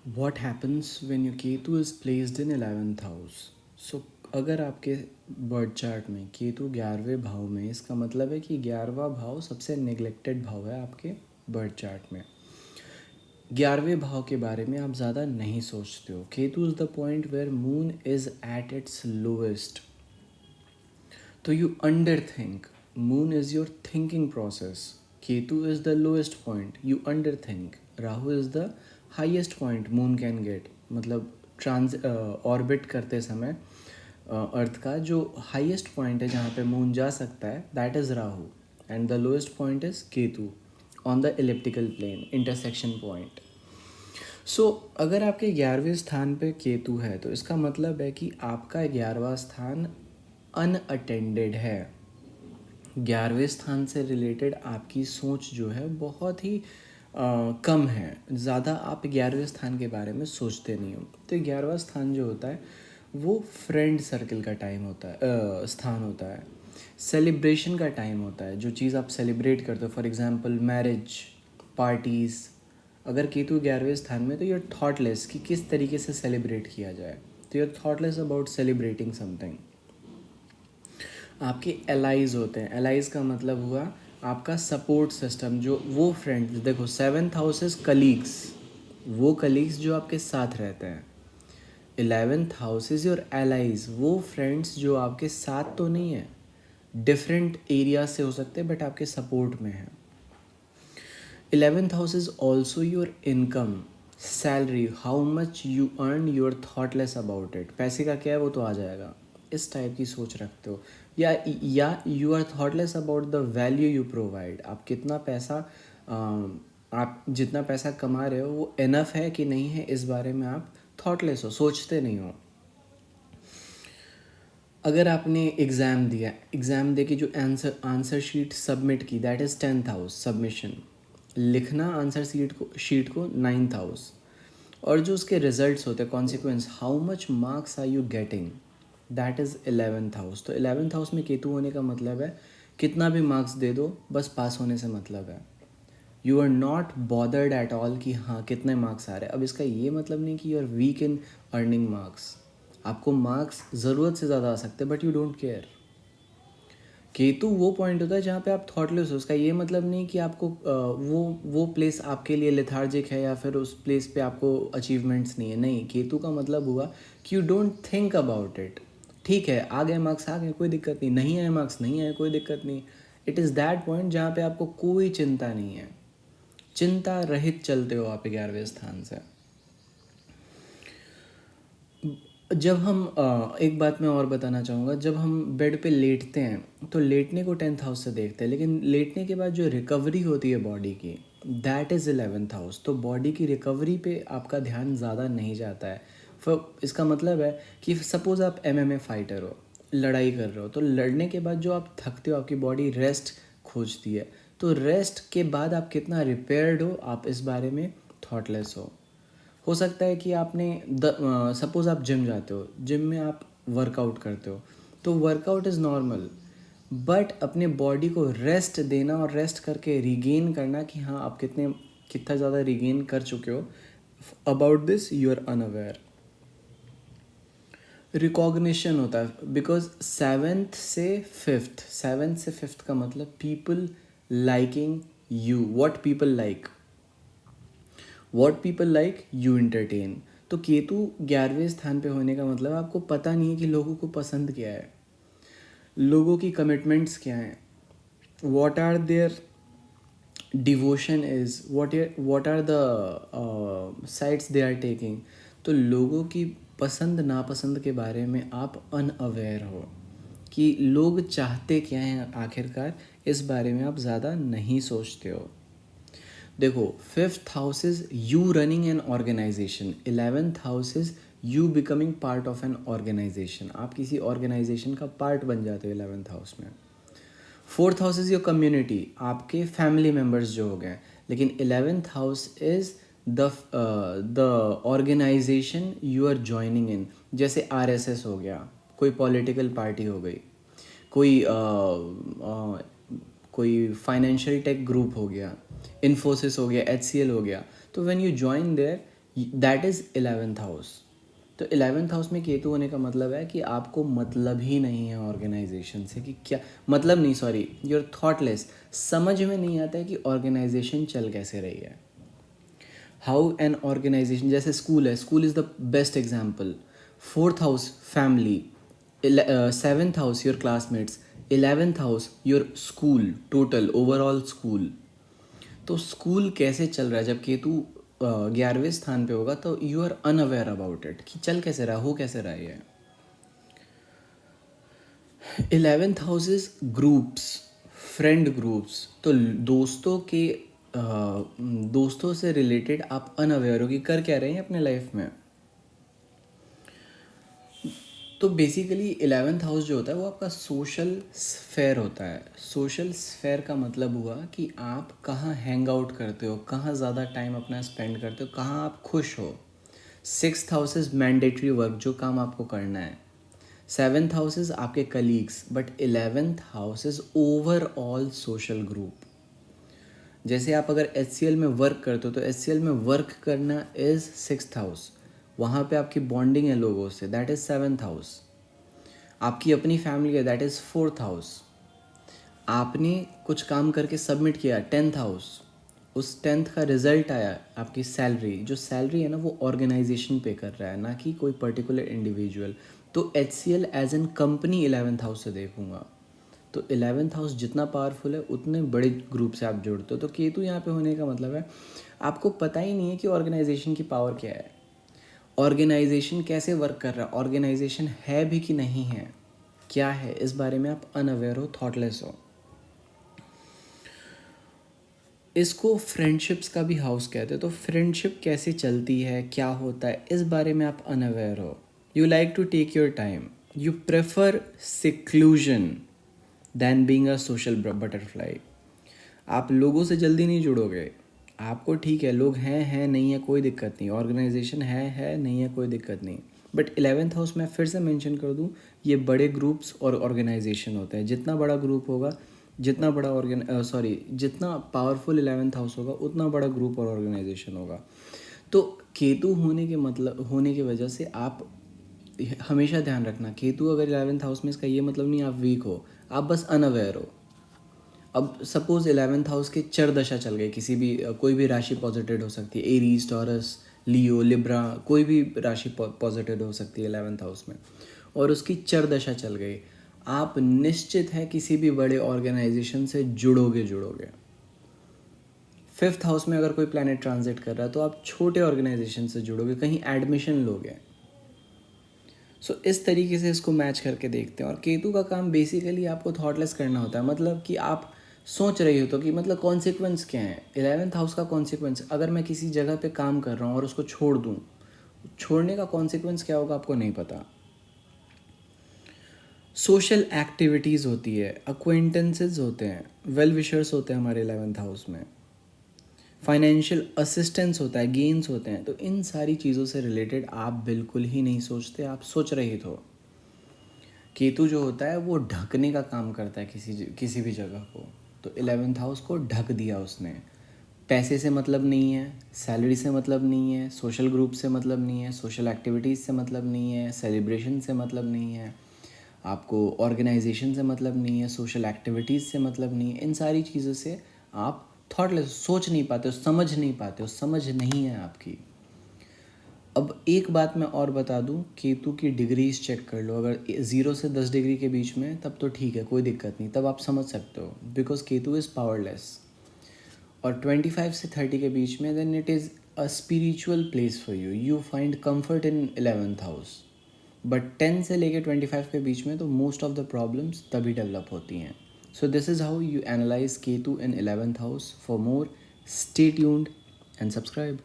What happens when your Ketu is placed in 11th house? So अगर आपके birth chart में केतु 11वें भाव में, इसका मतलब है कि 11वां भाव सबसे नेग्लेक्टेड भाव है आपके बर्थ चार्ट में। 11वें भाव के बारे में आप ज़्यादा नहीं सोचते हो। Ketu is the point where moon is at its lowest, तो you underthink. Moon is your thinking process. Ketu is the lowest point, you underthink. Rahu is the highest point moon can get, मतलब orbit करते समय अर्थ का जो highest point है जहाँ पे moon जा सकता है, that is Rahu, and the lowest point is Ketu on the elliptical plane intersection point. So अगर आपके 11वें स्थान पे केतु है तो इसका मतलब है कि आपका 11वां स्थान अनअटेंडेड है। 11वें स्थान से रिलेटेड आपकी सोच जो है बहुत ही कम है। ज़्यादा आप 11वें स्थान के बारे में सोचते नहीं हो। तो 11वां स्थान जो होता है वो फ्रेंड सर्कल का टाइम होता है, स्थान होता है, सेलिब्रेशन का टाइम होता है। जो चीज़ आप सेलिब्रेट करते हो, फॉर एग्जांपल मैरिज पार्टीज़, अगर केतु 11वें स्थान में तो यूर थॉटलेस कि किस तरीके से सेलिब्रेट किया जाए, तो you're thoughtless about celebrating something. आपके एलाइज होते हैं। एलाइज का मतलब हुआ आपका सपोर्ट सिस्टम, जो वो फ्रेंड्स। देखो 7th हाउस इज कलीग्स, वो कलीग्स जो आपके साथ रहते हैं। 11th house is your allies, वो फ्रेंड्स जो आपके साथ तो नहीं है, डिफरेंट एरिया से हो सकते हैं बट आपके सपोर्ट में है। 11th house is also your income, salary, how much you earn, you are thoughtless about it. पैसे का क्या है वो तो आ जाएगा, इस टाइप की सोच रखते हो। या you are thoughtless about the value you provide. आप कितना पैसा आप जितना पैसा कमा रहे हो वो इनफ है कि नहीं है, इस बारे में आप थॉटलेस हो, सोचते नहीं हो। अगर आपने एग्ज़ाम दिया, एग्ज़ाम दे के जो आंसर शीट सबमिट की, that is 10th house, submission, लिखना आंसर शीट को 9th हाउस। और जो उसके रिजल्ट्स होते हैं, consequence, how much marks are you getting, that is 11th house. तो 11th हाउस में केतु होने का मतलब है कितना भी मार्क्स दे दो, बस पास होने से मतलब है। You are not bothered at all कि हाँ कितने मार्क्स आ रहे हैं। अब इसका ये मतलब नहीं कि you are weak in earning marks. आपको मार्क्स ज़रूरत से ज़्यादा आ सकते हैं but you don't care. Ketu वो पॉइंट होता है जहाँ पे आप थॉटलेस हो। उसका ये मतलब नहीं कि आपको वो प्लेस आपके लिए लेथार्जिक है या फिर उस प्लेस पे आपको अचीवमेंट्स नहीं है। नहीं, केतु का मतलब हुआ कि you don't think about it. ठीक है, आ गए मार्क्स, आ गए, कोई दिक्कत नहीं। नहीं आए मार्क्स, नहीं आए, कोई दिक्कत नहीं। इट इज़ दैट पॉइंट जहाँ पे आपको कोई चिंता नहीं है, चिंता रहित चलते हो आप 11वें स्थान से। जब हम एक बात मैं और बताना चाहूँगा, जब हम बेड पे लेटते हैं तो लेटने को 10th हाउस से देखते हैं, लेकिन लेटने के बाद जो रिकवरी होती है बॉडी की, दैट इज़ 11th हाउस। तो बॉडी की रिकवरी पे आपका ध्यान ज़्यादा नहीं जाता है। फिर इसका मतलब है कि सपोज़ आप MMA फाइटर हो, लड़ाई कर रहे हो, तो लड़ने के बाद जो आप थकते हो, आपकी बॉडी रेस्ट खोजती है। तो रेस्ट के बाद आप कितना रिपेयर्ड हो, आप इस बारे में थॉटलेस हो सकता है कि आपने सपोज़ आप जिम जाते हो, जिम में आप वर्कआउट करते हो, तो वर्कआउट इज़ नॉर्मल, बट अपने बॉडी को रेस्ट देना और रेस्ट करके रिगेन करना कि हाँ आप कितना ज़्यादा रिगेन कर चुके हो, about this you are unaware. Recognition होता है बिकॉज 7th से 5th का मतलब people liking you, what people like you entertain. तो केतु 11वें स्थान पे होने का मतलब आपको पता नहीं है कि लोगों को पसंद क्या है, लोगों की कमिटमेंट्स क्या हैं, what are their devotion is, what are the sides they are taking. तो लोगों की पसंद नापसंद के बारे में आप अनअवेयर हो कि लोग चाहते क्या हैं आखिरकार, इस बारे में आप ज़्यादा नहीं सोचते हो। देखो 5th house is you running an organisation, 11th house is you becoming part of an organisation. आप किसी ऑर्गेनाइजेशन का पार्ट बन जाते हो 11th हाउस में। 4th house is your community, आपके फैमिली मेम्बर्स जो हो गए। लेकिन 11th house is the organisation you are joining in. जैसे RSS हो गया, कोई पॉलिटिकल पार्टी हो गई, कोई कोई फाइनेंशियल टेक ग्रुप हो गया, इन्फोसिस हो गया, HCL हो गया। तो when you join there that is 11th house. तो 11th हाउस में केतु होने का मतलब है कि आपको मतलब ही नहीं है ऑर्गेनाइजेशन से, कि क्या मतलब नहीं, सॉरी, यूर थॉटलेस, समझ में नहीं आता है कि ऑर्गेनाइजेशन चल कैसे रही है, हाउ एन ऑर्गेनाइजेशन। जैसे स्कूल है, school is the best example. 4th house family, 7th house your classmates, 11th house your school, total overall school. तो स्कूल कैसे चल रहा है जब केतु 11वें स्थान पे होगा, तो you are unaware about it कि चल कैसे रहा, हो कैसे रहा है। 11th house is groups, friend groups. तो दोस्तों से रिलेटेड आप अनअवेयर हो कि कर क्या रहे हैं अपने लाइफ में। तो बेसिकली 11th हाउस जो होता है वो आपका सोशल स्फेयर होता है। सोशल स्फेयर का मतलब हुआ कि आप कहाँ हैंग आउट करते हो, कहाँ ज़्यादा टाइम अपना स्पेंड करते हो, कहाँ आप खुश हो। 6th house is mandatory work, जो काम आपको करना है। 7th हाउस इज़ आपके colleagues, but 11th house is overall social group. जैसे आप अगर HCL में वर्क करते हो तो HCL में वर्क करना इज़ 6th हाउस, वहाँ पे आपकी बॉन्डिंग है लोगों से, दैट इज़ 7th हाउस। आपकी अपनी फैमिली है, दैट इज़ 4th हाउस। आपने कुछ काम करके सबमिट किया, 10th हाउस, उस 10th का रिजल्ट आया, आपकी सैलरी, जो सैलरी है ना वो ऑर्गेनाइजेशन पे कर रहा है, ना कि कोई पर्टिकुलर इंडिविजुअल। तो HCL as an company 11th house से देखूंगा। तो 11th हाउस जितना पावरफुल है उतने बड़े ग्रुप से आप जुड़ते हो। तो केतु यहाँ पे होने का मतलब है आपको पता ही नहीं है कि ऑर्गेनाइजेशन की पावर क्या है, ऑर्गेनाइजेशन कैसे वर्क कर रहा है, ऑर्गेनाइजेशन है भी कि नहीं है, क्या है, इस बारे में आप अनअवेयर हो, थॉटलेस हो। इसको फ्रेंडशिप्स का भी हाउस कहते हैं। तो फ्रेंडशिप कैसे चलती है, क्या होता है, इस बारे में आप अनअवेयर हो। You like to take your time, you prefer seclusion than being a social butterfly. आप लोगों से जल्दी नहीं जुड़ोगे। आपको ठीक है, लोग हैं नहीं है कोई दिक्कत नहीं, ऑर्गेनाइजेशन है नहीं है कोई दिक्कत नहीं। बट 11th हाउस में फिर से मेंशन कर दूं, ये बड़े ग्रुप्स और ऑर्गेनाइजेशन होते हैं। जितना बड़ा ग्रुप होगा, जितना बड़ा जितना पावरफुल 11th हाउस होगा, उतना बड़ा ग्रुप और ऑर्गेनाइजेशन होगा। तो केतु होने की वजह से आप हमेशा ध्यान रखना, केतु अगर 11th हाउस में, इसका ये मतलब नहीं आप वीक हो, आप बस अनअवेयर हो। अब सपोज 11th हाउस के चर दशा चल गए, किसी भी कोई भी राशि पॉजिटिव हो सकती है, एरीज, टॉरस, लियो, लिब्रा, कोई भी राशि पॉजिटिव हो सकती है 11th हाउस में, और उसकी चर दशा चल गई, आप निश्चित है किसी भी बड़े ऑर्गेनाइजेशन से जुड़ोगे। 5th हाउस में अगर कोई प्लैनेट ट्रांजिट कर रहा है तो आप छोटे ऑर्गेनाइजेशन से जुड़ोगे, कहीं एडमिशन लोगे। सो इस तरीके से इसको मैच करके देखते हैं। और केतु का काम बेसिकली आपको थॉटलेस करना होता है, मतलब कि आप सोच रही हो तो कि मतलब कॉन्सिक्वेंस क्या है। 11th हाउस का कॉन्सिक्वेंस, अगर मैं किसी जगह पे काम कर रहा हूँ और उसको छोड़ दूँ, छोड़ने का कॉन्सिक्वेंस क्या होगा आपको नहीं पता। सोशल एक्टिविटीज़ होती है, अक्वेंटेंसेस होते हैं, वेल विशर्स होते हैं हमारे 11th हाउस में, फाइनेंशियल असिस्टेंस होता है, गेन्स होते हैं। तो इन सारी चीज़ों से रिलेटेड आप बिल्कुल ही नहीं सोचते, आप सोच रहे तो। केतु जो होता है वो ढकने का काम करता है किसी भी जगह को। तो 11th हाउस को ढक दिया उसने। पैसे से मतलब नहीं है, सैलरी से मतलब नहीं है, सोशल ग्रुप से मतलब नहीं है, सोशल एक्टिविटीज़ से मतलब नहीं है, सेलिब्रेशन से मतलब नहीं है, आपको ऑर्गेनाइजेशन से मतलब नहीं है, सोशल एक्टिविटीज़ से मतलब नहीं है। इन सारी चीज़ों से आप थॉटलेस, सोच नहीं पाते हो, समझ नहीं पाते हो, समझ नहीं है आपकी। अब एक बात मैं और बता दूं, केतु की डिग्रीज चेक कर लो। अगर 0 से 10 डिग्री के बीच में, तब तो ठीक है, कोई दिक्कत नहीं, तब आप समझ सकते हो, बिकॉज केतु इज़ पावरलेस। और 25 से 30 के बीच में, then it is a spiritual place for you, you find comfort in 11th house. But 10 से लेके 25 के बीच में तो मोस्ट ऑफ द प्रॉब्लम्स तभी डेवलप होती हैं। So this is how you analyse Ketu in 11th house. For more, stay tuned and subscribe.